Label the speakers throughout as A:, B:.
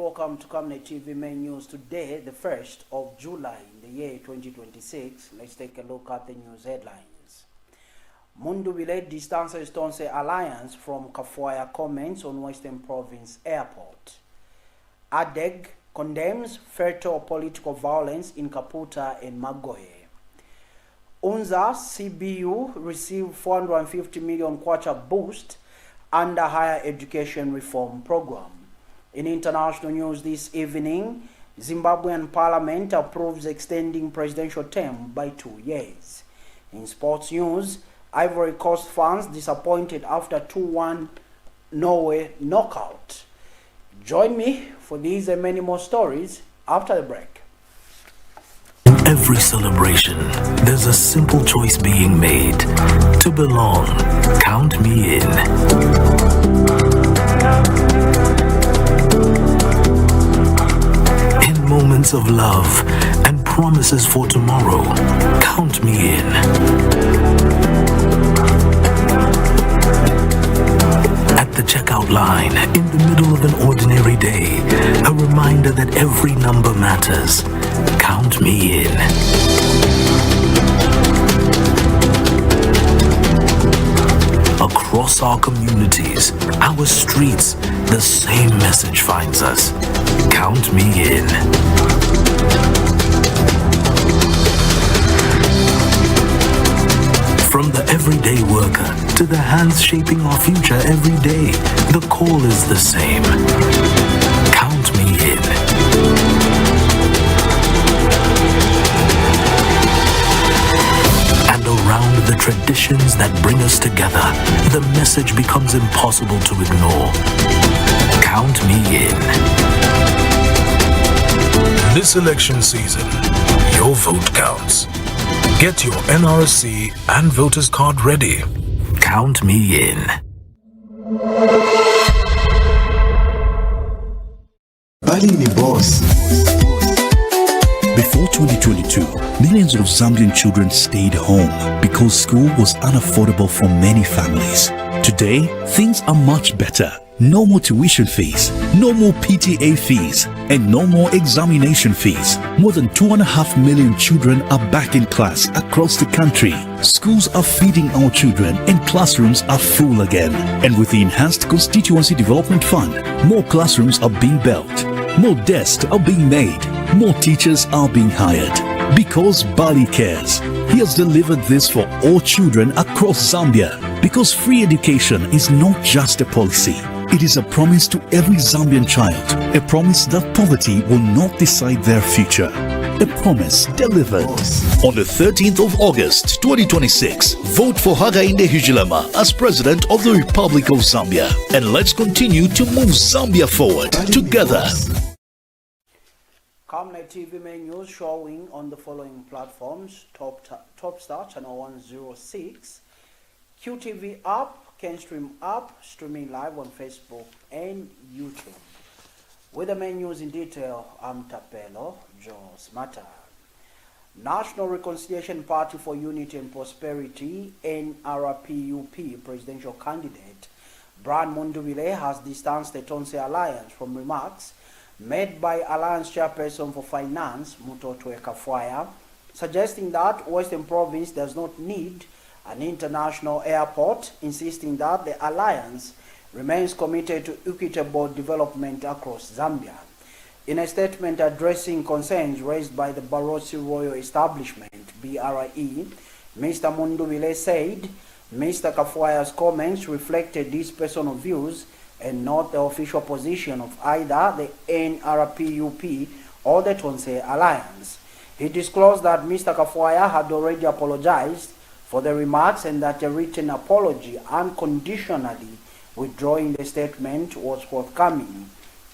A: welcome to Camnet TV main news today, the 1st of July in the year 2026. Let's take a look at the news headlines. MUNDUBILE distances TONSE alliance from KAFWAYA comments on Western Province Airport. ADEG condemns fatal political violence in KAPUTA and MAGOYE. UNZA CBU received 450 million kwacha boost under higher education reform program. In international news this evening, Zimbabwean parliament approves extending presidential term by 2 years. In sports news, Ivory Coast fans disappointed after 2-1 Norway knockout. Join me for these and many more stories after the break.
B: In every celebration, there's a simple choice being made. To belong, count me in. Moments of love and promises for tomorrow, count me in. At the checkout line, in the middle of an ordinary day, a reminder that every number matters. Count me in. Across our communities, our streets, the same message finds us. Count me in. From the everyday worker to the hands shaping our future every day, the call is the same. Count me in. And around the traditions that bring us together, the message becomes impossible to ignore. Count me in.
C: This election season, your vote counts. Get your NRSC and voters card ready.
B: Count me in.
D: Balini Boss. Before 2022, millions of Zambian children stayed home because school was unaffordable for many families. Today, things are much better. No more tuition fees, no more PTA fees, and no more examination fees. More than 2.5 million children are back in class across the country. Schools are feeding our children and classrooms are full again. And with the Enhanced Constituency Development Fund, more classrooms are being built, more desks are being made, more teachers are being hired. Because Bali cares. He has delivered this for all children across Zambia. Because free education is not just a policy. It is a promise to every Zambian child, a promise that poverty will not decide their future. A promise delivered. On the 13th of August 2026, vote for Hakainde Hichilema as President of the Republic of Zambia. And let's continue to move Zambia forward together.
A: Camnet TV main news showing on the following platforms: Topstar Channel 106, QTV app, CanStream app, streaming live on Facebook and YouTube. With the main news in detail, I'm Tapelo Jones Mata. National Reconciliation Party for Unity and Prosperity NRPUP presidential candidate Brian MUNDUBILE has distanced the TONSE alliance from remarks made by Alliance Chairperson for Finance Mutoto KAFWAYA, suggesting that Western Province does not need an international airport, insisting that the alliance remains committed to equitable development across Zambia. In a statement addressing concerns raised by the Barotse Royal Establishment, BRE, Mr. MUNDUBILE said Mr. KAFWAYA's comments reflected his personal views and not the official position of either the NRPUP or the TONSE alliance. He disclosed that Mr. KAFWAYA had already apologized for the remarks and that a written apology unconditionally withdrawing the statement was forthcoming.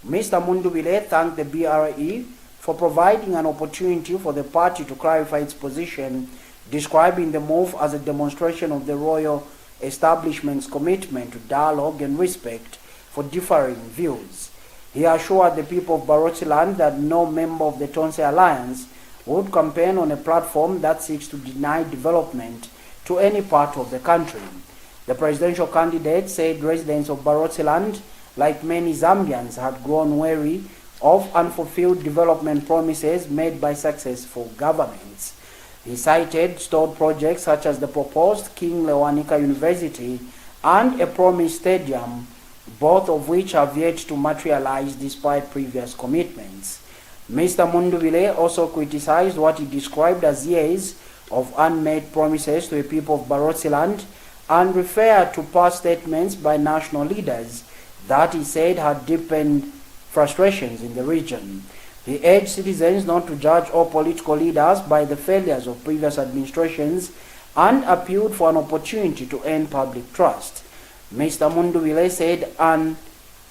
A: Mr. MUNDUBILE thanked the BRE for providing an opportunity for the party to clarify its position, describing the move as a demonstration of the royal establishment's commitment to dialogue and respect for differing views. He assured the people of Barotseland that no member of the TONSE alliance would campaign on a platform that seeks to deny development to any part of the country. The presidential candidate said residents of Barotseland, like many Zambians, had grown weary of unfulfilled development promises made by successful governments. He cited stalled projects such as the proposed King Lewanika University and a promised stadium, both of which have yet to materialize despite previous commitments. Mr. Mundubile also criticized what he described as years of unmade promises to the people of Barotseland and referred to past statements by national leaders that he said had deepened frustrations in the region. He urged citizens not to judge all political leaders by the failures of previous administrations and appealed for an opportunity to earn public trust. Mr. Mundubile said an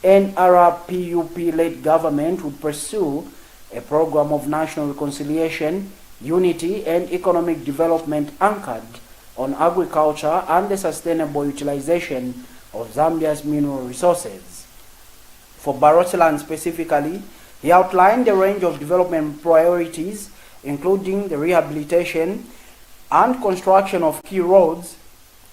A: NRPUP-led government would pursue a program of national reconciliation, unity, and economic development anchored on agriculture and the sustainable utilization of Zambia's mineral resources. For Barotseland specifically, he outlined a range of development priorities, including the rehabilitation and construction of key roads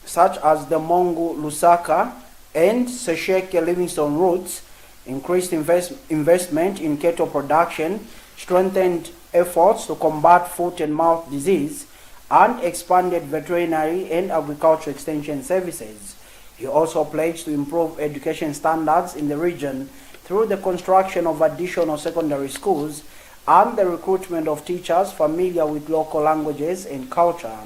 A: such as the Mongu-Lusaka and Sesheke-Livingstone routes, increased investment in cattle production, strengthened efforts to combat foot and mouth disease, and expanded veterinary and agriculture extension services. He also pledged to improve education standards in the region through the construction of additional secondary schools and the recruitment of teachers familiar with local languages and culture.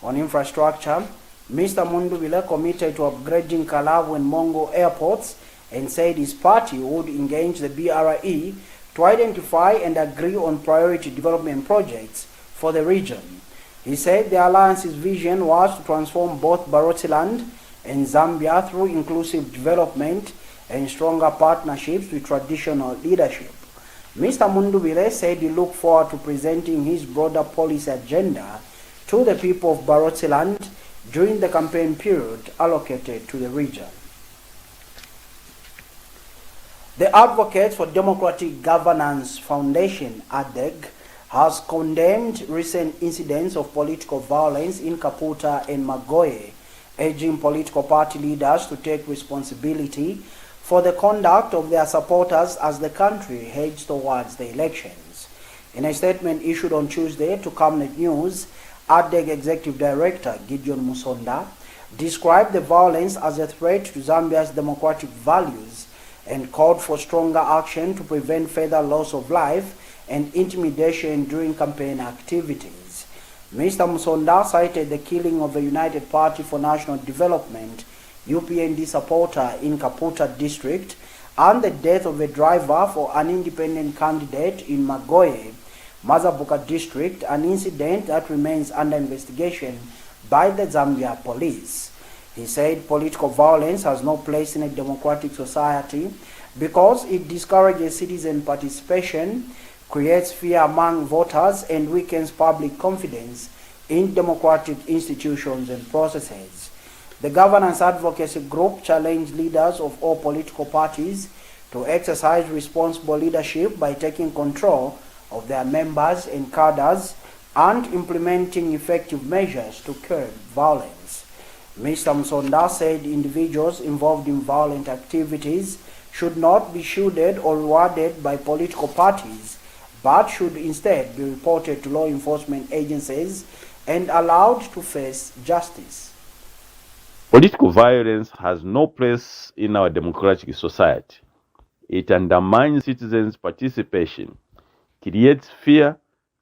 A: On infrastructure, Mr. Mundubile committed to upgrading Kalabu and Mongo airports and said his party would engage the BRE to identify and agree on priority development projects for the region. He said the alliance's vision was to transform both Barotseland and Zambia through inclusive development and stronger partnerships with traditional leadership. Mr. Mundubile said he looked forward to presenting his broader policy agenda to the people of Barotseland during the campaign period allocated to the region. The Advocates for Democratic Governance Foundation, ADEG, has condemned recent incidents of political violence in KAPUTA and MAGOYE, urging political party leaders to take responsibility for the conduct of their supporters as the country heads towards the elections. In a statement issued on Tuesday to Camnet News, ADEG Executive Director Gideon Musonda described the violence as a threat to Zambia's democratic values and called for stronger action to prevent further loss of life and intimidation during campaign activities. Mr. Musonda cited the killing of a United Party for National Development UPND supporter in KAPUTA district and the death of a driver for an independent candidate in MAGOYE, Mazabuka district, an incident that remains under investigation by the Zambia police. He said political violence has no place in a democratic society because it discourages citizen participation, creates fear among voters, and weakens public confidence in democratic institutions and processes. The Governance Advocacy Group challenged leaders of all political parties to exercise responsible leadership by taking control of their members and cadres and implementing effective measures to curb violence. Mr. Musonda said individuals involved in violent activities should not be shielded or rewarded by political parties, but should instead be reported to law enforcement agencies and allowed to face justice.
E: Political violence has no place in our democratic society. It undermines citizens' participation, creates fear,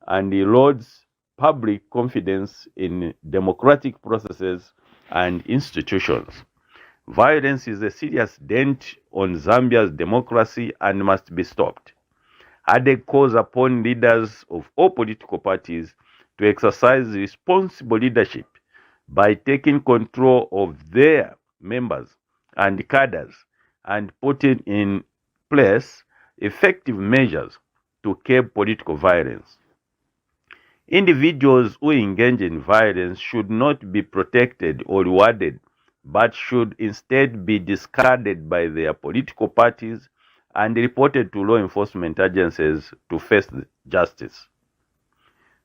E: and erodes public confidence in democratic processes and institutions. Violence is a serious dent on Zambia's democracy and must be stopped. ADEG calls upon leaders of all political parties to exercise responsible leadership by taking control of their members and cadres and putting in place effective measures to curb political violence. Individuals who engage in violence should not be protected or rewarded, but should instead be discarded by their political parties and reported to law enforcement agencies to face justice.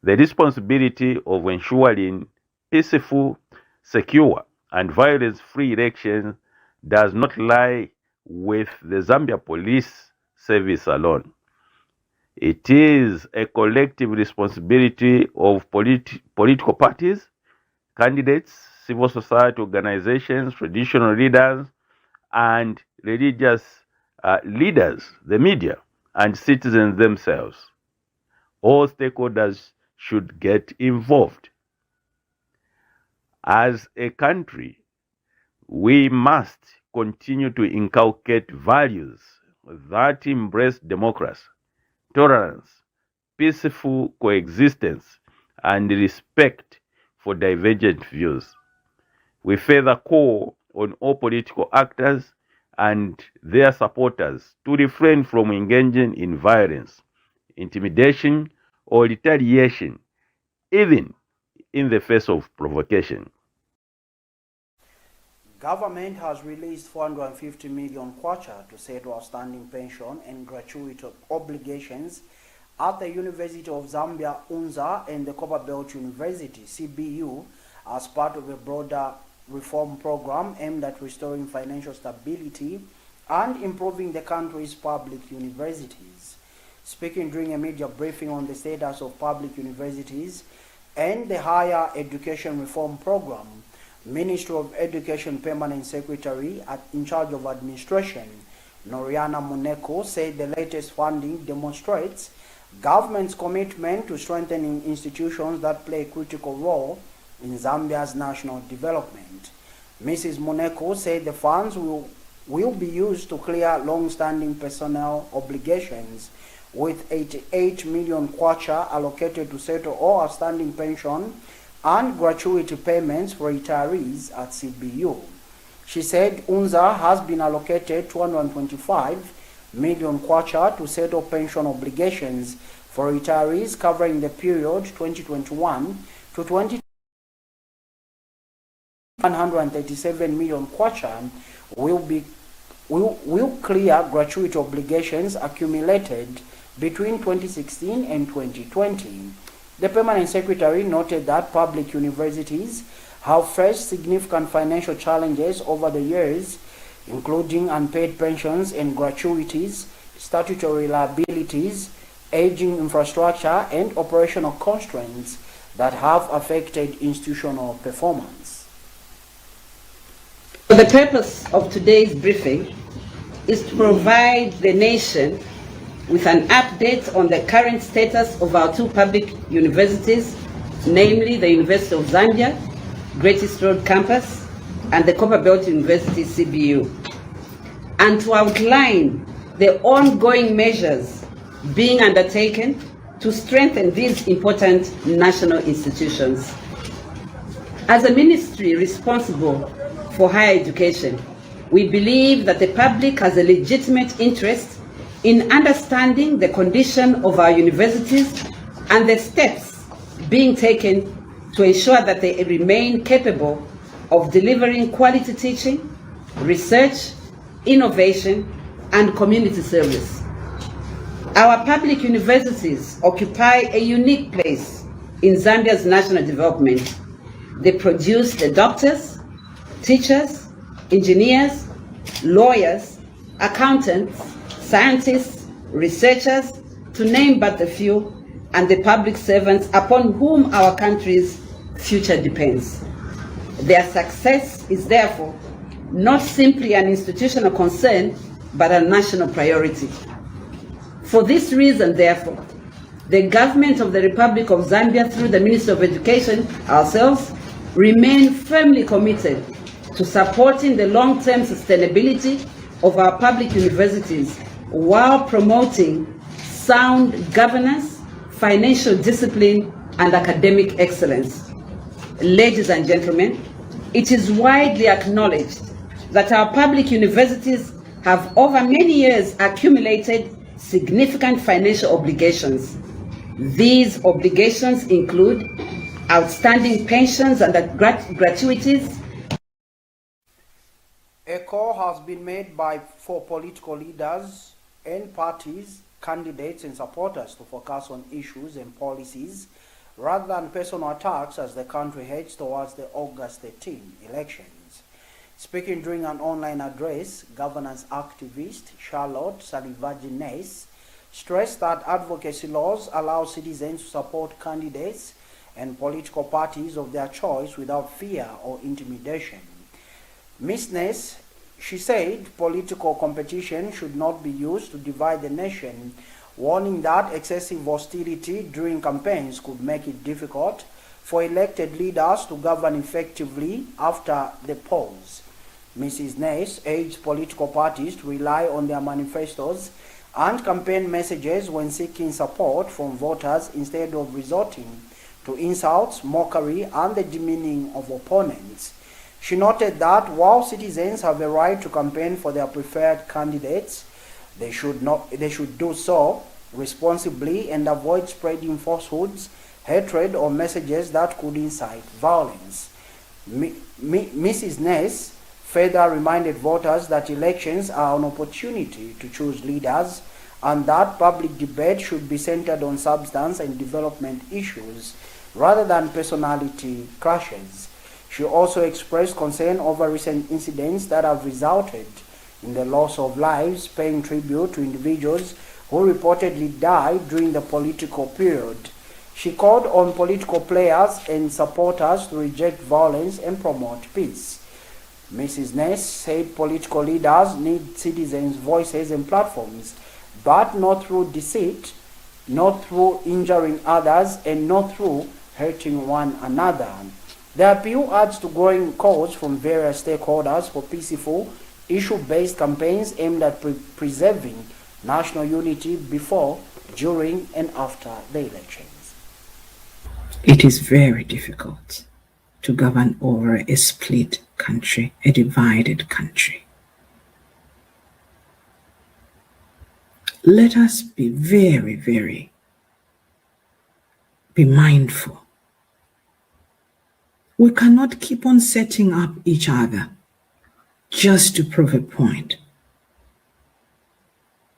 E: The responsibility of ensuring peaceful, secure, and violence-free elections does not lie with the Zambia Police Service alone. It is a collective responsibility of political parties, candidates, civil society organizations, traditional leaders, and religious leaders, the media, and citizens themselves. All stakeholders should get involved. As a country, we must continue to inculcate values that embrace democracy, tolerance, peaceful coexistence, and respect for divergent views. We further call on all political actors and their supporters to refrain from engaging in violence, intimidation, or retaliation, even in the face of provocation.
A: Government has released 450 million kwacha to settle outstanding pension and gratuity obligations at the University of Zambia, UNZA, and the Copperbelt University, CBU, as part of a broader reform program aimed at restoring financial stability and improving the country's public universities. Speaking during a media briefing on the status of public universities and the higher education reform program, Ministry of Education Permanent Secretary in charge of administration, Noriana Muneko, said the latest funding demonstrates government's commitment to strengthening institutions that play a critical role in Zambia's national development. Mrs. Muneko said the funds will be used to clear long-standing personnel obligations, with 88 million kwacha allocated to settle all outstanding pension and gratuity payments for retirees at CBU. She said UNZA has been allocated 225 million kwacha to settle pension obligations for retirees covering the period 2021 to 2022. 137 million kwacha will clear gratuity obligations accumulated between 2016 and 2020. The Permanent Secretary noted that public universities have faced significant financial challenges over the years, including unpaid pensions and gratuities, statutory liabilities, aging infrastructure, and operational constraints that have affected institutional performance.
F: The purpose of today's briefing is to provide the nation with an update on the current status of our two public universities, namely the University of Zambia, Great East Road Campus, and the Copperbelt University, CBU, and to outline the ongoing measures being undertaken to strengthen these important national institutions. As a ministry responsible for higher education, we believe that the public has a legitimate interest in understanding the condition of our universities and the steps being taken to ensure that they remain capable of delivering quality teaching, research, innovation, and community service. Our public universities occupy a unique place in Zambia's national development. They produce the doctors, teachers, engineers, lawyers, accountants, scientists, researchers, to name but a few, and the public servants upon whom our country's future depends. Their success is therefore not simply an institutional concern, but a national priority. For this reason, therefore, the government of the Republic of Zambia, through the Ministry of Education, ourselves, remain firmly committed to supporting the long-term sustainability of our public universities while promoting sound governance, financial discipline, and academic excellence. Ladies and gentlemen, it is widely acknowledged that our public universities have over many years accumulated significant financial obligations. These obligations include outstanding pensions and gratuities.
A: A call has been made for political leaders and parties, candidates and supporters to focus on issues and policies rather than personal attacks as the country heads towards the August 13 elections. Speaking during an online address, governance activist Charlotte Salivagines stressed that advocacy laws allow citizens to support candidates and political parties of their choice without fear or intimidation. Ms. Ness, she said political competition should not be used to divide the nation, warning that excessive hostility during campaigns could make it difficult for elected leaders to govern effectively after the polls. Mrs. Ness urged political parties to rely on their manifestos and campaign messages when seeking support from voters instead of resorting to insults, mockery, and the demeaning of opponents. She noted that while citizens have a right to campaign for their preferred candidates, they should do so responsibly and avoid spreading falsehoods, hatred, or messages that could incite violence. Mrs. Ness further reminded voters that elections are an opportunity to choose leaders and that public debate should be centered on substance and development issues rather than personality clashes. She also expressed concern over recent incidents that have resulted in the loss of lives, paying tribute to individuals who reportedly died during the political period. She called on political players and supporters to reject violence and promote peace. Mrs. Ness said political leaders need citizens' voices and platforms, but not through deceit, not through injuring others, and not through hurting one another. The appeal adds to growing calls from various stakeholders for peaceful, issue-based campaigns aimed at preserving national unity before, during, and after the elections.
G: It is very difficult to govern over a split country, a divided country. Let us be very mindful. We cannot keep on setting up each other just to prove a point.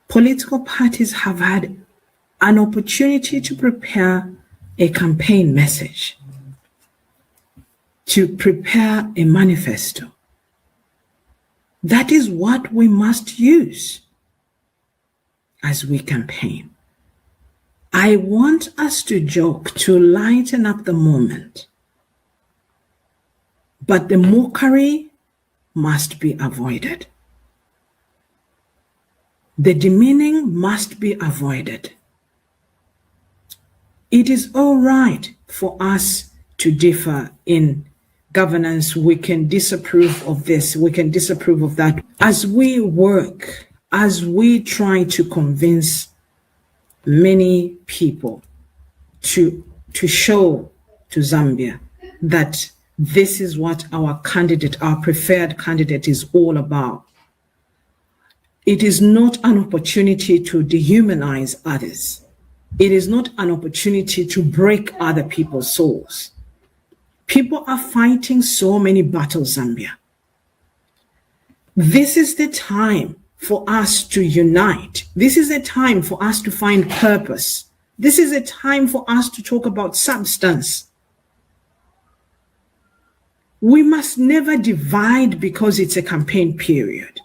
G: Political parties have had an opportunity to prepare a campaign message, to prepare a manifesto. That is what we must use as we campaign. I want us to joke, to lighten up the moment. But the mockery must be avoided. The demeaning must be avoided. It is all right for us to differ in governance. We can disapprove of this, we can disapprove of that. As we work, as we try to convince many people to show to Zambia that this is what our candidate, our preferred candidate is all about. It is not an opportunity to dehumanize others. It is not an opportunity to break other people's souls. People are fighting so many battles, Zambia. This is the time for us to unite. This is a time for us to find purpose. This is a time for us to talk about substance. We must never divide because it's a campaign period.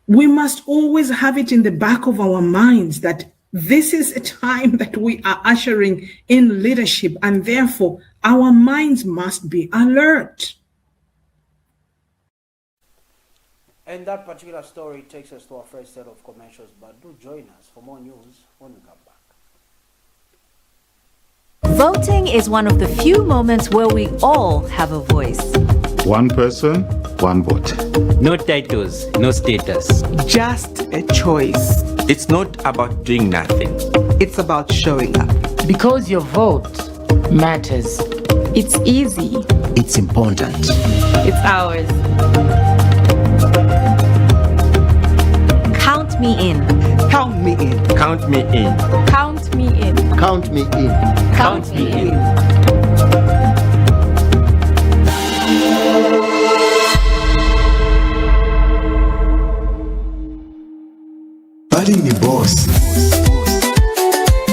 G: We must always have it in the back of our minds that this is a time that we are ushering in leadership, and therefore our minds must be alert.
A: And that particular story takes us to our first set of commercials, but do join us for more news when we come back.
H: Voting is one of the few moments where we all have a voice.
I: One person, one vote.
J: No titles, no status.
K: Just a choice.
J: It's not about doing nothing.
K: It's about showing up.
L: Because your vote matters.
M: It's easy.
N: It's important.
M: It's ours.
H: Count me in.
K: Count me in.
J: Count me in.
M: Count me in.
N: Count me in.
J: Count me in.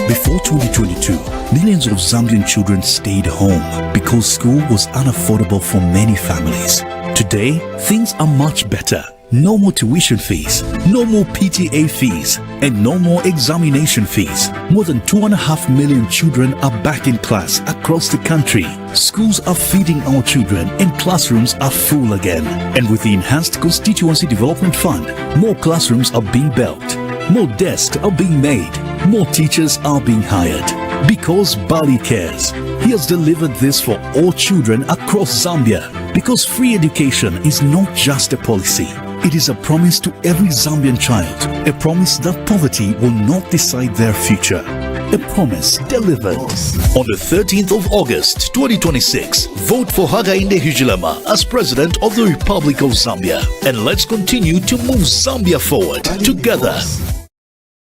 D: Before 2022, millions of Zambian children stayed home because school was unaffordable for many families. Today, things are much better. No more tuition fees, no more PTA fees, and no more examination fees. More than 2.5 million children are back in class across the country. Schools are feeding our children and classrooms are full again. And with the Enhanced Constituency Development Fund, more classrooms are being built, more desks are being made, more teachers are being hired. Because Bali cares. He has delivered this for all children across Zambia. Because free education is not just a policy. It is a promise to every Zambian child. A promise that poverty will not decide their future. A promise delivered. On the 13th of August 2026, vote for Hakainde Hichilema as President of the Republic of Zambia. And let's continue to move Zambia forward together.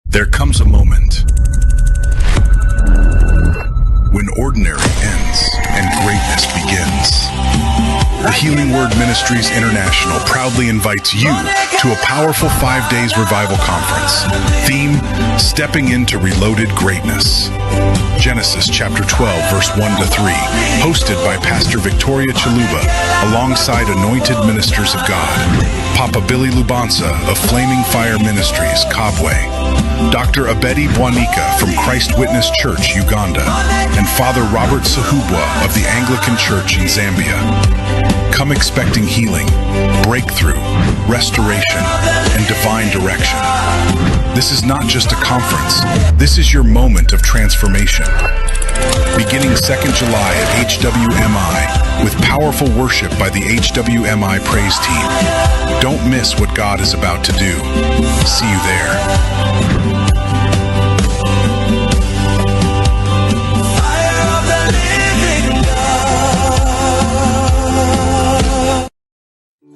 C: There comes a moment when ordinary ends and greatness begins. The Healing Word Ministries International proudly invites you to a powerful 5 days revival conference. Theme, Stepping into Reloaded Greatness. Genesis chapter 12, verse 1 to 3, hosted by Pastor Victoria Chaluba, alongside anointed ministers of God, Papa Billy Lubanza of Flaming Fire Ministries, Kabwe, Dr. Abedi Bwanika from Christ Witness Church, Uganda, and Father Robert Sahubwa of the Anglican Church in Zambia. Come expecting healing, breakthrough, restoration, and divine direction. This is not just a conference. This is your moment of transformation. Beginning 2nd July at HWMI with powerful worship by the HWMI praise team. Don't miss what God is about to do. See you there.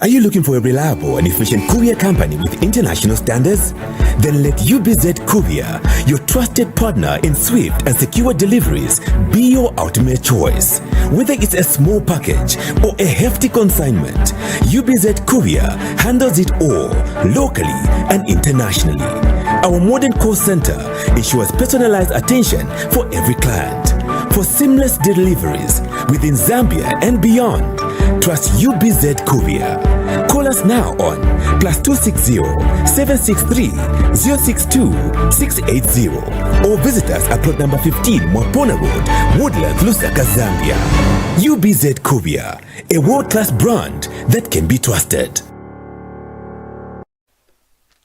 O: Are you looking for a reliable and efficient courier company with international standards? Then let UBZ Courier, your trusted partner in swift and secure deliveries, be your ultimate choice. Whether it's a small package or a hefty consignment, UBZ Courier handles it all, locally and internationally. Our modern call center ensures personalized attention for every client. For seamless deliveries within Zambia and beyond, trust UBZ Courier. Call us now on +260 763 062 680 or visit us at plot number 15 Mwapona Road, Woodlands, Lusaka, Zambia. UBZ Courier, a world-class brand that can be trusted.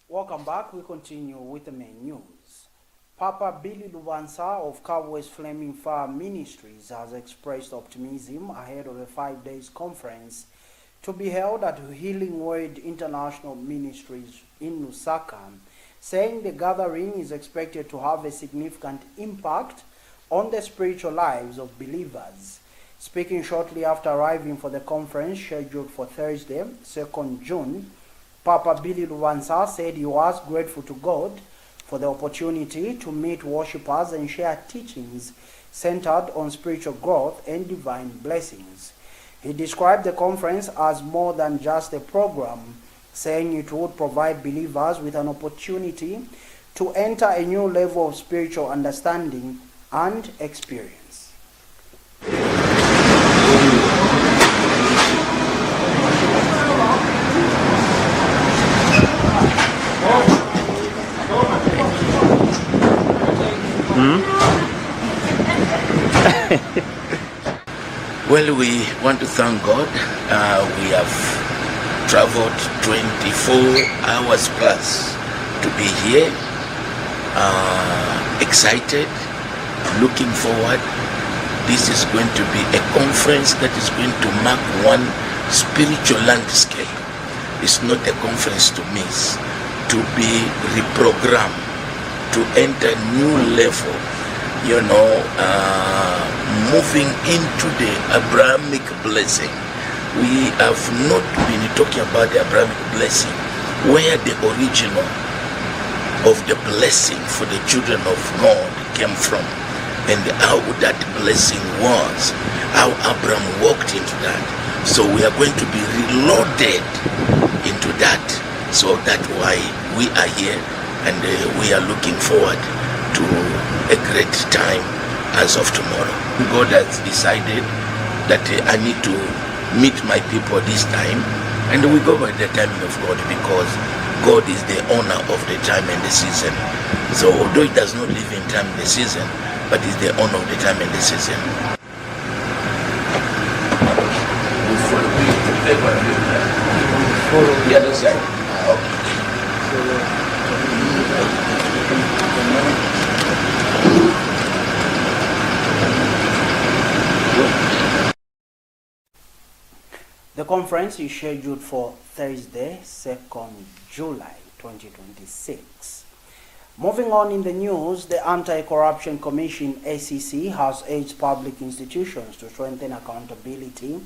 A: Welcome back. We continue with the main news. Papa Billy Lubanza of Kabwe's Flaming Fire Ministries has expressed optimism ahead of a 5 days conference to be held at Healing Word International Ministries in Lusaka, saying the gathering is expected to have a significant impact on the spiritual lives of believers. Speaking shortly after arriving for the conference scheduled for Thursday, 2nd June, Papa Billy Lubanza said he was grateful to God for the opportunity to meet worshippers and share teachings centered on spiritual growth and divine blessings. He described the conference as more than just a program, saying it would provide believers with an opportunity to enter a new level of spiritual understanding and experience.
P: Well, we want to thank God. We have traveled 24 hours plus to be here. Excited, looking forward. This is going to be a conference that is going to mark one spiritual landscape. It's not a conference to miss, to be reprogrammed, to enter new level, moving into the Abrahamic blessing. We have not been talking about the Abrahamic blessing, where the original of the blessing for the children of God came from, and how that blessing was, how Abraham walked into that. So we are going to be reloaded into that. So that's why we are here, and we are looking forward to a great time as of tomorrow. God has decided that I need to meet my people this time And we go by the timing of God, because God is the owner of the time and the season. So although he does not live in time and the season, but he's the owner of the time and the season. Yeah, that's right.
A: The conference is scheduled for Thursday, 2nd July 2026. Moving on in the news, the Anti-Corruption Commission ACC has urged public institutions to strengthen accountability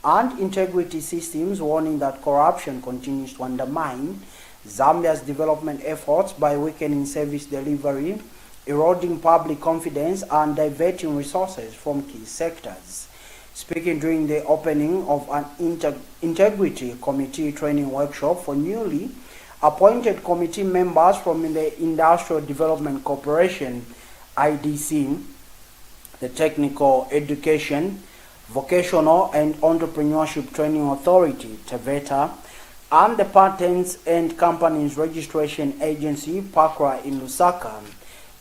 A: and integrity systems, warning that corruption continues to undermine Zambia's development efforts by weakening service delivery, eroding public confidence, and diverting resources from key sectors. Speaking during the opening of an Integrity Committee training workshop for newly appointed committee members from the Industrial Development Corporation, IDC, the Technical Education, Vocational and Entrepreneurship Training Authority, TVETA, and the Patents and Companies Registration Agency, PACRA, in Lusaka,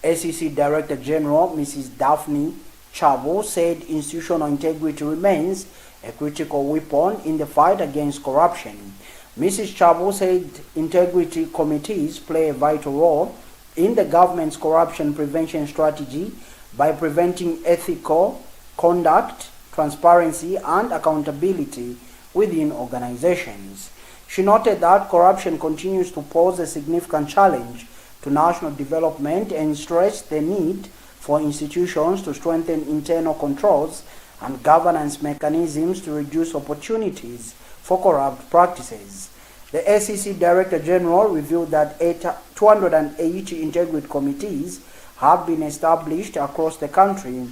A: ACC Director General Mrs. Daphne Chabo said institutional integrity remains a critical weapon in the fight against corruption. Mrs. Chabo said integrity committees play a vital role in the government's corruption prevention strategy by preventing ethical conduct, transparency, and accountability within organizations. She noted that corruption continues to pose a significant challenge to national development and stressed the need for institutions to strengthen internal controls and governance mechanisms to reduce opportunities for corrupt practices. The ACC Director General revealed that 280 integrity committees have been established across the country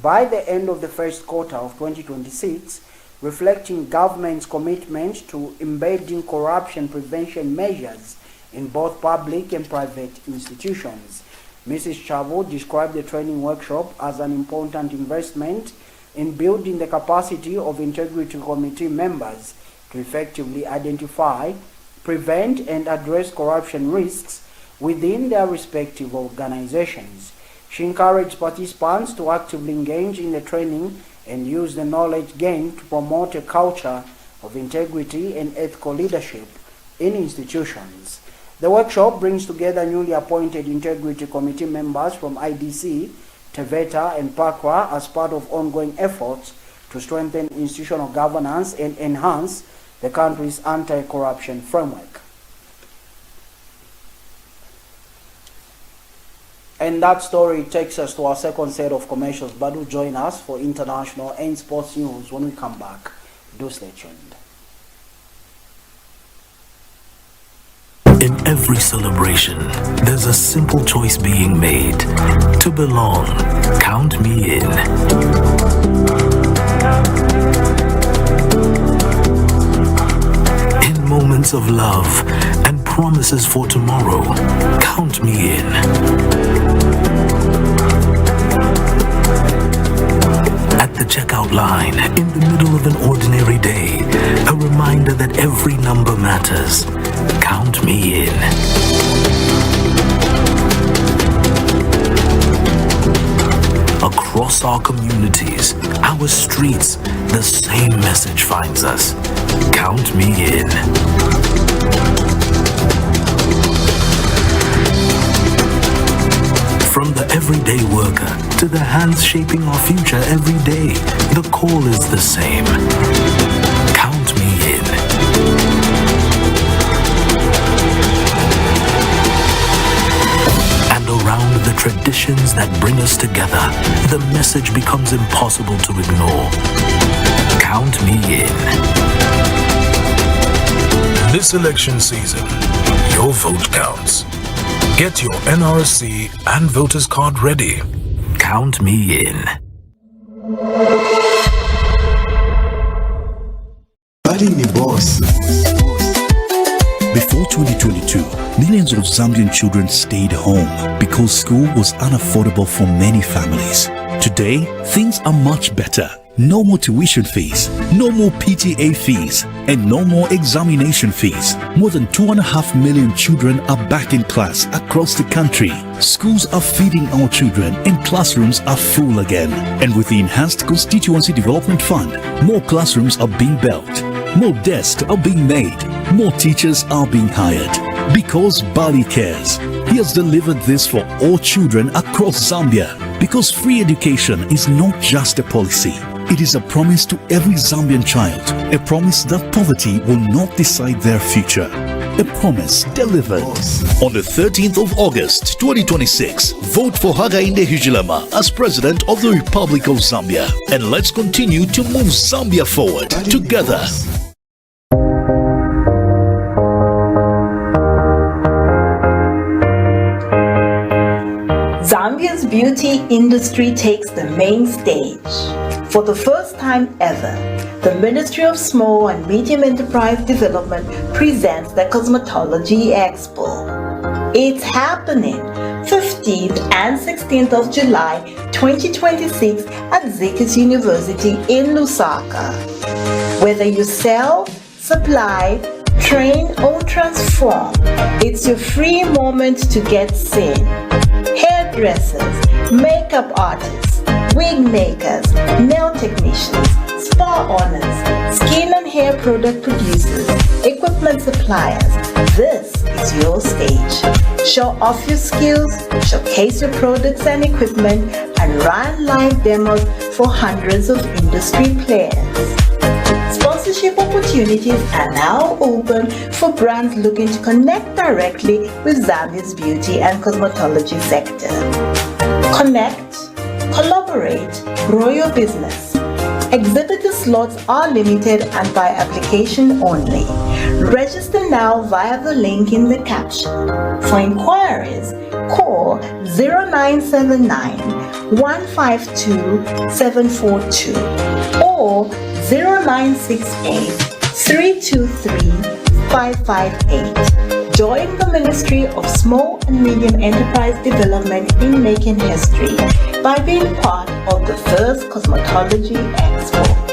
A: by the end of the first quarter of 2026, reflecting government's commitment to embedding corruption prevention measures in both public and private institutions. Mrs. Chabo described the training workshop as an important investment in building the capacity of integrity committee members to effectively identify, prevent, and address corruption risks within their respective organizations. She encouraged participants to actively engage in the training and use the knowledge gained to promote a culture of integrity and ethical leadership in institutions. The workshop brings together newly appointed integrity committee members from IDC, TVETA, and PACRA as part of ongoing efforts to strengthen institutional governance and enhance the country's anti-corruption framework. And that story takes us to our second set of commercials, but do join us for international and sports news when we come back. Do stay tuned.
B: In every celebration, there's a simple choice being made. To belong, count me in. In moments of love and promises for tomorrow, count me in. At the checkout line, in the middle of an ordinary day, a reminder that every number matters. Count me in. Across our communities, our streets, the same message finds us. Count me in. From the everyday worker to the hands shaping our future every day, the call is the same. Count me in. And around the traditions that bring us together, the message becomes impossible to ignore. Count me in.
Q: This election season, your vote counts. Get your NRC and voters card ready.
B: Count me in.
D: Before 2022, millions of Zambian children stayed home because school was unaffordable for many families. Today, things are much better. No more tuition fees, no more PTA fees, and no more examination fees. More than 2.5 million children are back in class across the country. Schools are feeding our children and classrooms are full again. And with the enhanced Constituency Development Fund, more classrooms are being built, more desks are being made, more teachers are being hired. Because Bali cares. He has delivered this for all children across Zambia. Because free education is not just a policy. It is a promise to every Zambian child. A promise that poverty will not decide their future. A promise delivered. On the 13th of August 2026, vote for Hakainde Hichilema as President of the Republic of Zambia. And let's continue to move Zambia forward together.
R: Zambia's beauty industry takes the main stage. For the first time ever, the Ministry of Small and Medium Enterprise Development presents the Cosmetology Expo. It's happening 15th and 16th of July 2026 at Zikis University in Lusaka. Whether you sell, supply, train or transform, it's your free moment to get seen. Hairdressers, makeup artists, wig makers, nail technicians, spa owners, skin and hair product producers, equipment suppliers, this is your stage. Show off your skills, showcase your products and equipment, and run live demos for hundreds of industry players. Sponsorship opportunities are now open for brands looking to connect directly with Zambia's beauty and cosmetology sector. Connect, collaborate, grow your business. Exhibitor slots are limited and by application only. Register now via the link in the caption. For inquiries, call 0979 152 742 or 0968 323 558. Join the Ministry of Small and Medium Enterprise Development in making history by being part of the first Cosmetology Expo.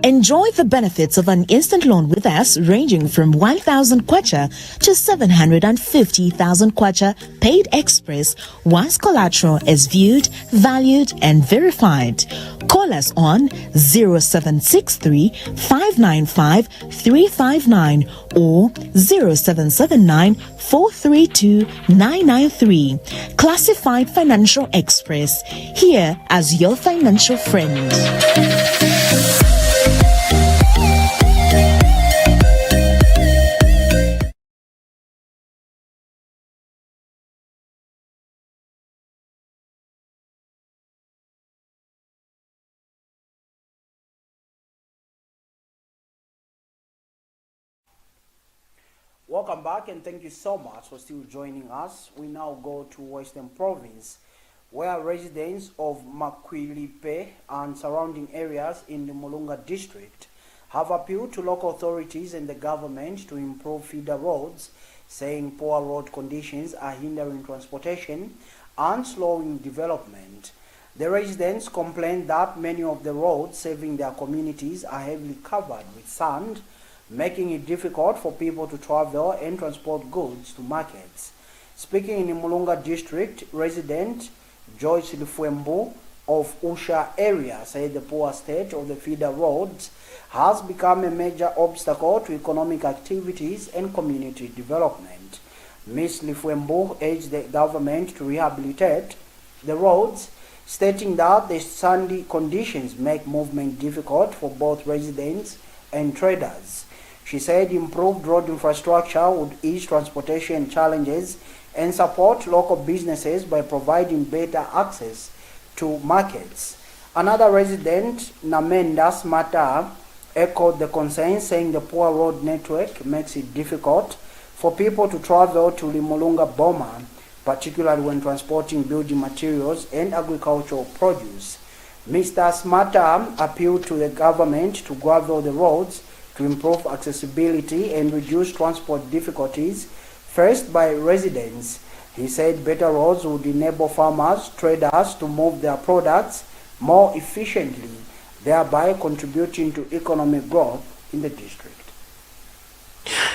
S: Enjoy the benefits of an instant loan with us ranging from 1,000 kwacha to 750,000 kwacha paid express once collateral is viewed, valued and verified. Call us on 0763 595 359 or 0779 432 993. Classified Financial Express, here as your financial friend.
A: Welcome back and thank you so much for still joining us. We now go to Western Province, where residents of Makwilipe and surrounding areas in the Mulunga district have appealed to local authorities and the government to improve feeder roads, saying poor road conditions are hindering transportation and slowing development. The residents complain that many of the roads serving their communities are heavily covered with sand, making it difficult for people to travel and transport goods to markets. Speaking in the Mulunga district, resident Joyce Lifwembu of Usha area said the poor state of the feeder roads has become a major obstacle to economic activities and community development. Ms. Lifwembu urged the government to rehabilitate the roads, stating that the sandy conditions make movement difficult for both residents and traders. She said improved road infrastructure would ease transportation challenges and support local businesses by providing better access to markets. Another resident, Namenda Smata, echoed the concern, saying the poor road network makes it difficult for people to travel to Limulunga Boma, particularly when transporting building materials and agricultural produce. Mr. Smata appealed to the government to gravel the roads to improve accessibility and reduce transport difficulties faced by residents. He said better roads would enable farmers, traders to move their products more efficiently, thereby contributing to economic growth in the district.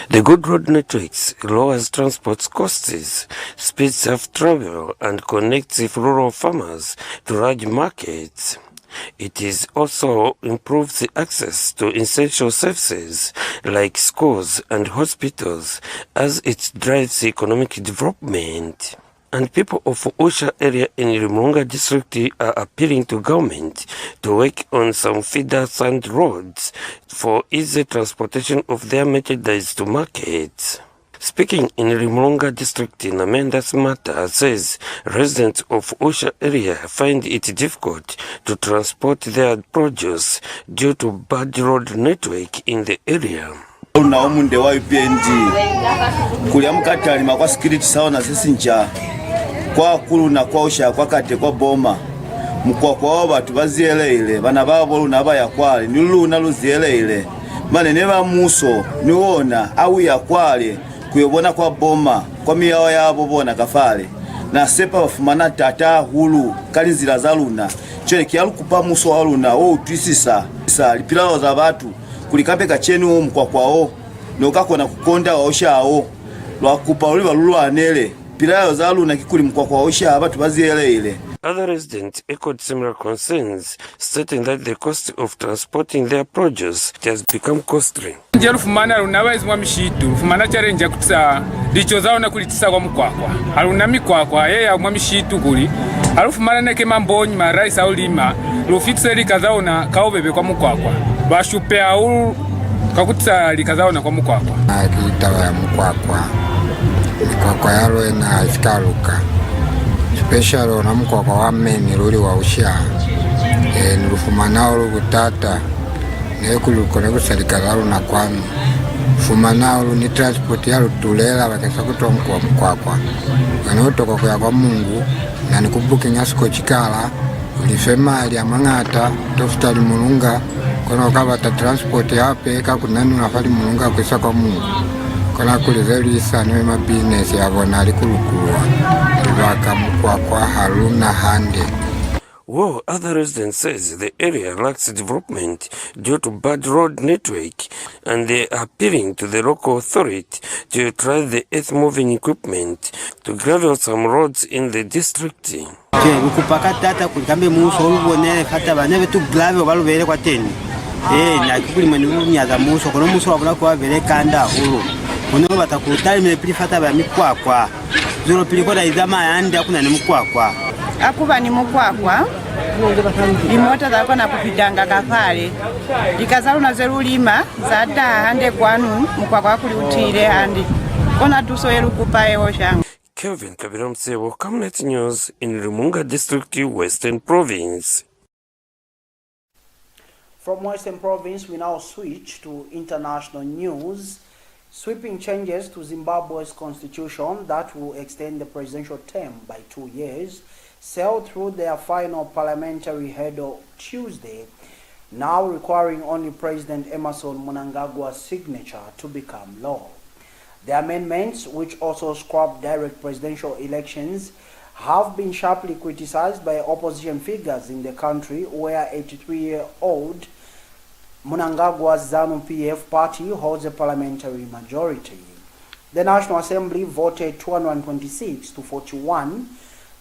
T: The good road networks lowers transport costs, speeds of travel, and connects rural farmers to large markets. It is also improves the access to essential services like schools and hospitals, as it drives economic development. And people of Osha area in Limulunga district are appealing to government to work on some feeder sand roads for easy transportation of their merchandise to markets. Speaking in Limulunga district, Namenda Smata says residents of Osha area find it difficult to transport their produce due to bad road network in the area.
U: Na omunde wa UPND kulia mkatali makwa security sawa na sisi ncha kwa kulu na kwa Osha kwa kate kwa boma mkwa kwa watu bazieleile bana babo na baya kwale nilu na luzieleile mane neba muso niona au ya kwale kuyobona kwa boma kwa miyawa yabo bona kafale na sepa bafumana tata hulu kalinzira za luna chene kialu kupa muso wa luna utwisisa lipilao za batu kulikape kachenu mkwa kwao nokakona kukonda Oshawo lwakupa uliba lulwanele pilao za luna kikuli mkwa kwa Osha abatu bazieleile.
T: Other residents echoed similar concerns, stating that the cost of transporting their produce has become costly.
V: Fumana lunawezi mwa mishitu, fumana charenja kutsa licho zao na kulitisa kwa mkwakwa. Alunami kwakwa, yeye mwa mishitu kuli. Alufumana neke mambonyi maraisa ulima, lufitse likazao na kaobebe kwa mkwakwa. Bashupe au kakutsa likazao na kwa mkwakwa.
W: Akitawa ya mkwakwa. Mkwakwa yalo na iskaluka. Special na mkwakwa wameni luli wa Osha. Nilufumana ulu kutata. Nekuluko kusalika zalo na kwami. Fumana ulu ni transport yalu tulela wakesa kutoa mkwakwa. Wanotoka kwa Mungu na nikubuki nyasiko chikala. Ulifema ali amangata tofuta Limulunga kono kabata transport yape kakunani unafali Mulunga kwesa kwa Mungu kono kulizeli isano ema business yabona alikulukua ibaka mkwakwa haluna hande.
T: Well, other residents says the area lacks development due to bad road network, and they are appealing to the local authority to try the earth-moving equipment to gravel some roads in the district.
X: Ukupaka tata kulikambe muso ulubonele kata banebe tu gravel balubele kwa teni. Na kukuli mwenye nyaza muso kono muso wabula kwa vele kanda hulu. Kono batakutali mele pili fata ba mikwakwa. Zolo pili koda izama yandi akuna ni mkwakwa.
Y: Akuba ni mkwakwa. Imota zako na kupitanga kafale. Ikazalu na zerulima zada hande kwanu mkwakwa kuli utile handi. Kona tuso yelu kupae Osha.
T: Kelvin Kabiram Sebo, Camnet News in Limulunga District, Western Province.
A: From Western Province, we now switch to international news. Sweeping changes to Zimbabwe's constitution that will extend the presidential term by 2 years sailed through their final parliamentary hurdle Tuesday, now requiring only President Emmerson Mnangagwa's signature to become law. The amendments, which also scrap direct presidential elections, have been sharply criticized by opposition figures in the country, where 83-year-old Mnangagwa's ZANU-PF party holds a parliamentary majority. The National Assembly voted 226 to 41.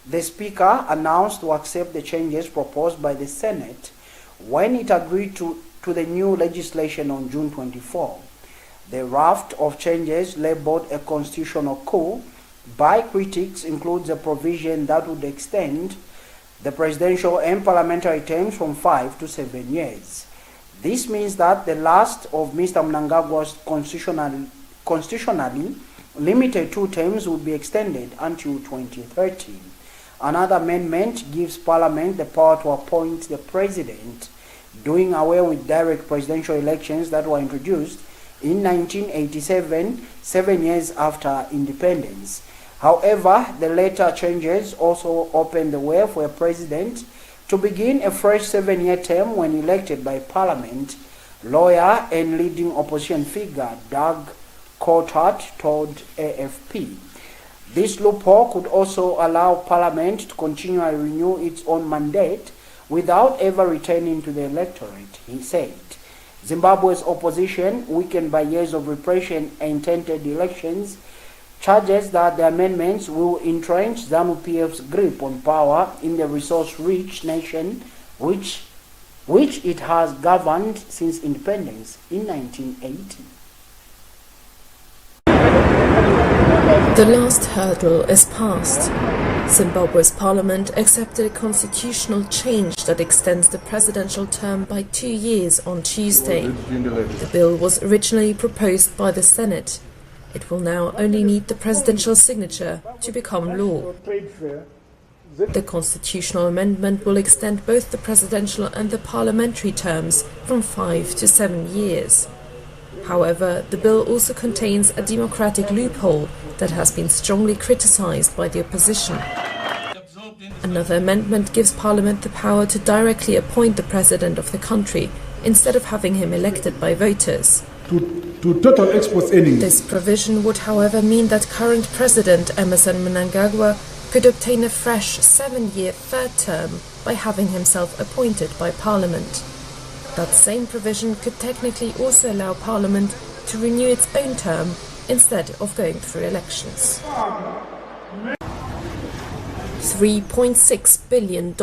A: The Speaker announced to accept the changes proposed by the Senate when it agreed to the new legislation on June 24. The raft of changes labeled a constitutional coup by critics includes a provision that would extend the presidential and parliamentary terms from 5 to 7 years. This means that the last of Mr. Mnangagwa's constitutionally limited 2 terms would be extended until 2030. Another amendment gives Parliament the power to appoint the President, doing away with direct presidential elections that were introduced in 1987, 7 years after independence. However, the later changes also open the way for a president to begin a fresh 7-year term when elected by Parliament, Lawyer and leading opposition figure Doug Coulthard told AFP. This loophole could also allow Parliament to continually renew its own mandate without ever returning to the electorate, he said. Zimbabwe's opposition, weakened by years of repression and tainted elections, charges that the amendments will entrench ZANU-PF's grip on power in the resource-rich nation which it has governed since independence in 1980.
E: The last hurdle is passed. Zimbabwe's parliament accepted a constitutional change that extends the presidential term by 2 years on Tuesday. The bill was originally proposed by the Senate. It will now only need the presidential signature to become law. The constitutional amendment will extend both the presidential and the parliamentary terms from 5 to 7 years. However, the bill also contains a democratic loophole that has been strongly criticized by the opposition. Another amendment gives Parliament the power to directly appoint the president of the country instead of having him elected by voters.
F: To total export earnings.
E: This provision would, however, mean that current President Emmerson Mnangagwa could obtain a fresh 7-year third term by having himself appointed by Parliament. That same provision could technically also allow Parliament to renew its own term instead of going through elections. $3.6 billion.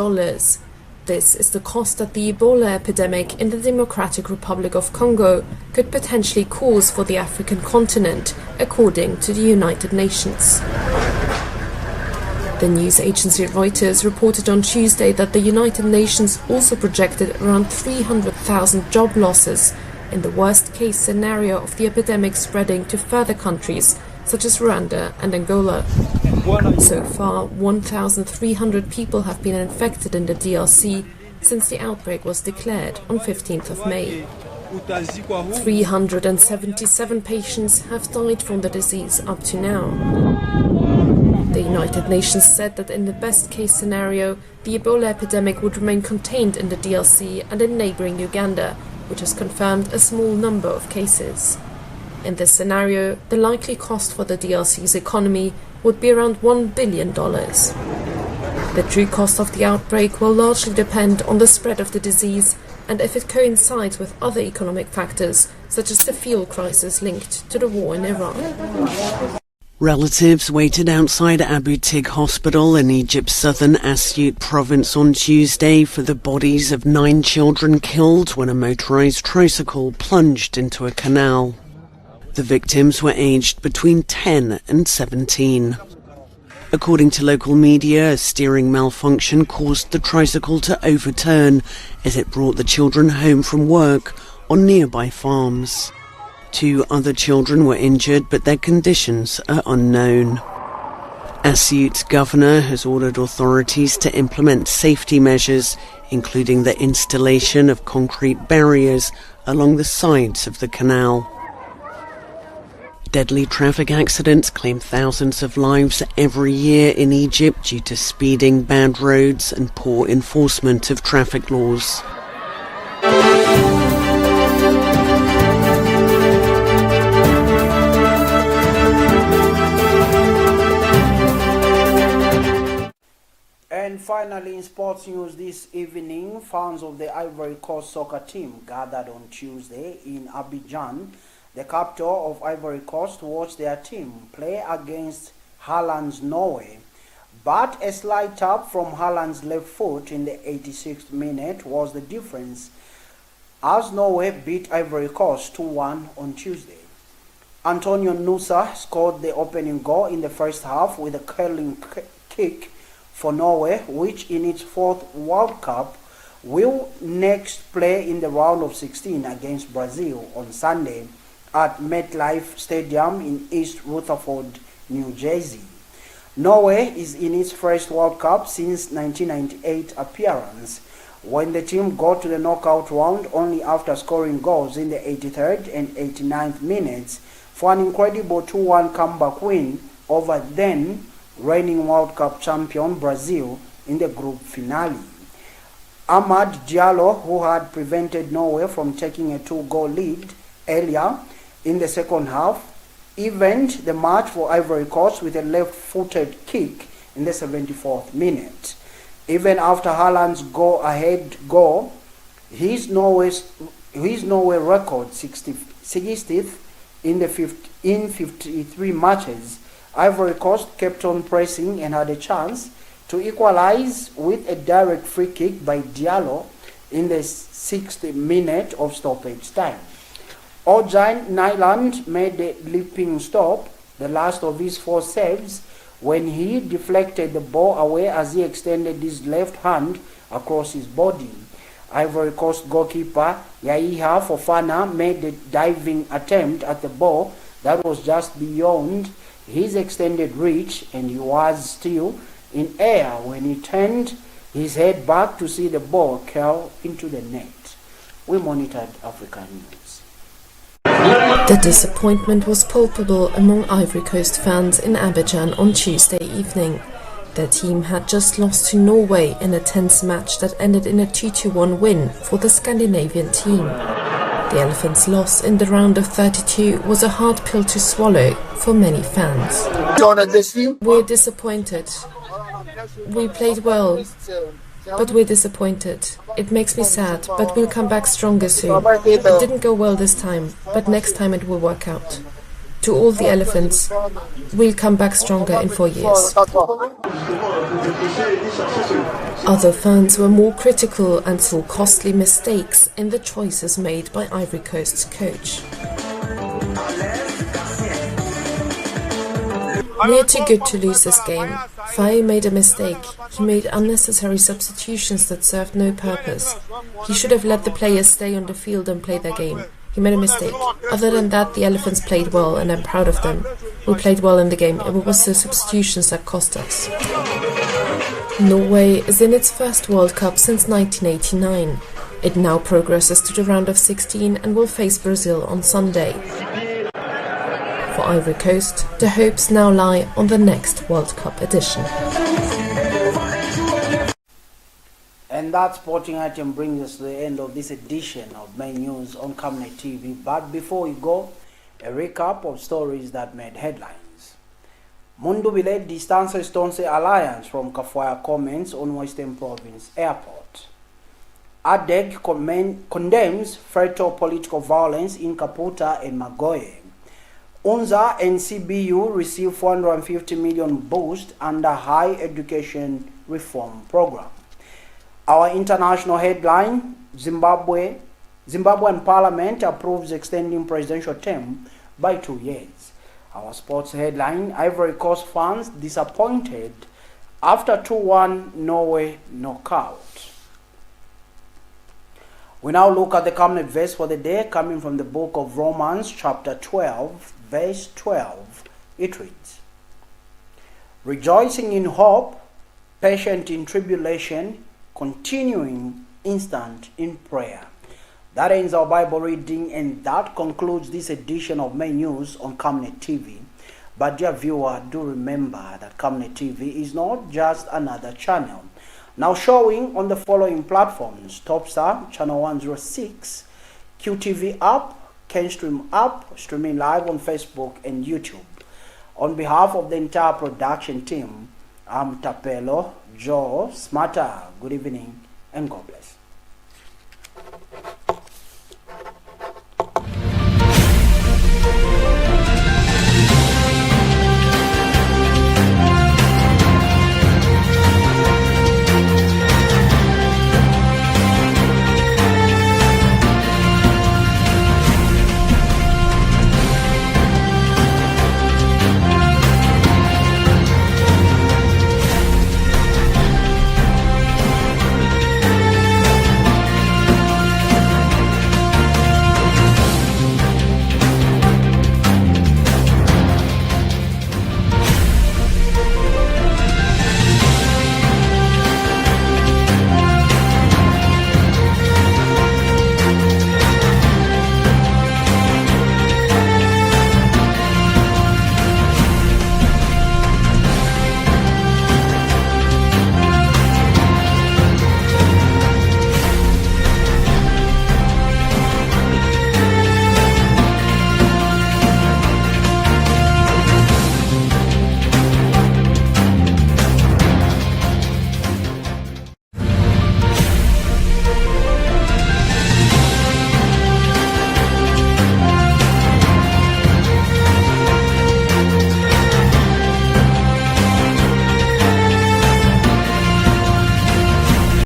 E: This is the cost that the Ebola epidemic in the Democratic Republic of Congo could potentially cause for the African continent, according to the United Nations. The news agency Reuters reported on Tuesday that the United Nations also projected around 300,000 job losses in the worst-case scenario of the epidemic spreading to further countries such as Rwanda and Angola. So far, 1,300 people have been infected in the DRC since the outbreak was declared on 15th of May. 377 patients have died from the disease up to now. The United Nations said that in the best-case scenario, the Ebola epidemic would remain contained in the DRC and in neighboring Uganda, which has confirmed a small number of cases. In this scenario, the likely cost for the DRC's economy would be around $1 billion. The true cost of the outbreak will largely depend on the spread of the disease and if it coincides with other economic factors, such as the fuel crisis linked to the war in Iran.
G: Relatives waited outside Abu Tig Hospital in Egypt's southern Asyut province on Tuesday for the bodies of 9 children killed when a motorized tricycle plunged into a canal. The victims were aged between 10 and 17. According to local media, a steering malfunction caused the tricycle to overturn as it brought the children home from work on nearby farms. 2 other children were injured, but their conditions are unknown. Asyut's governor has ordered authorities to implement safety measures, including the installation of concrete barriers along the sides of the canal. Deadly traffic accidents claim thousands of lives every year in Egypt due to speeding, bad roads, and poor enforcement of traffic laws.
A: And finally, in sports news this evening, fans of the Ivory Coast soccer team gathered on Tuesday in Abidjan, the capital of Ivory Coast, to watch their team play against Haaland's Norway. But a slight tap from Haaland's left foot in the 86th minute was the difference, as Norway beat Ivory Coast 2-1 on Tuesday. Antonio Nusa scored the opening goal in the first half with a curling kick for Norway, which in its 4th World Cup will next play in the round of 16 against Brazil on Sunday at MetLife Stadium in East Rutherford, New Jersey. Norway is in its first World Cup since 1998 appearance, when the team got to the knockout round only after scoring goals in the 83rd and 89th minutes for an incredible 2-1 comeback win over then reigning World Cup champion Brazil in the group finale. Ahmad Diallo, who had prevented Norway from taking a 2-goal lead earlier in the second half, evened the match for Ivory Coast with a left-footed kick in the 74th minute. Even after Haaland's go-ahead goal, his Norway record 60th in 53 matches, Ivory Coast kept on pressing and had a chance to equalize with a direct free kick by Diallo in the 6th minute of stoppage time. Ojai Nyland made the leaping stop, the last of his 4 saves, when he deflected the ball away as he extended his left hand across his body. Ivory Coast goalkeeper Yahya Fofana made the diving attempt at the ball that was just beyond his extended reach, and he was still in air when he turned his head back to see the ball curl into the net. We monitored African News.
E: The disappointment was palpable among Ivory Coast fans in Abidjan on Tuesday evening. Their team had just lost to Norway in a tense match that ended in a 2-1 win for the Scandinavian team. The Elephants' loss in the round of 32 was a hard pill to swallow for many fans. We're disappointed. We played well, but we're disappointed. It makes me sad, but we'll come back stronger soon. It didn't go well this time, but next time it will work out. To all the Elephants, we'll come back stronger in 4 years. Other fans were more critical and saw costly mistakes in the choices made by Ivory Coast's coach. We're too good to lose this game. Faye made a mistake. He made unnecessary substitutions that served no purpose. He should have let the players stay on the field and play their game. He made a mistake. Other than that, the Elephants played well, and I'm proud of them. We played well in the game. It was the substitutions that cost us. Norway is in its first World Cup since 1989. It now progresses to the round of 16 and will face Brazil on Sunday. For Ivory Coast, the hopes now lie on the next World Cup edition.
A: And that sporting item brings us to the end of this edition of Main News on Camnet TV. But before we go, a recap of stories that made headlines. MUNDUBILE distances TONSE alliance from KAFWAYA comments on Western Province Airport. ADEG condemns fatal political violence in KAPUTA and MAGOYE. UNZA and CBU receive 450 million boost under Higher Education Reform Program. Our international headline, Zimbabwean Parliament approves extending presidential term by 2 years. Our sports headline, Ivory Coast fans disappointed after 2-1 Norway knockout. We now look at the Camnet verse for the day, coming from the book of Romans chapter 12, verse 12. It reads, rejoicing in hope, patient in tribulation, continuing instant in prayer. That ends our Bible reading, and that concludes this edition of Main News on Camnet TV. But dear viewer, do remember that Camnet TV is not just another channel. Now showing on the following platforms: Topstar, channel 106, QTV app, Kenstream app, streaming live on Facebook and YouTube. On behalf of the entire production team, I'm Tapelo Joe Smarter. Good evening and God bless.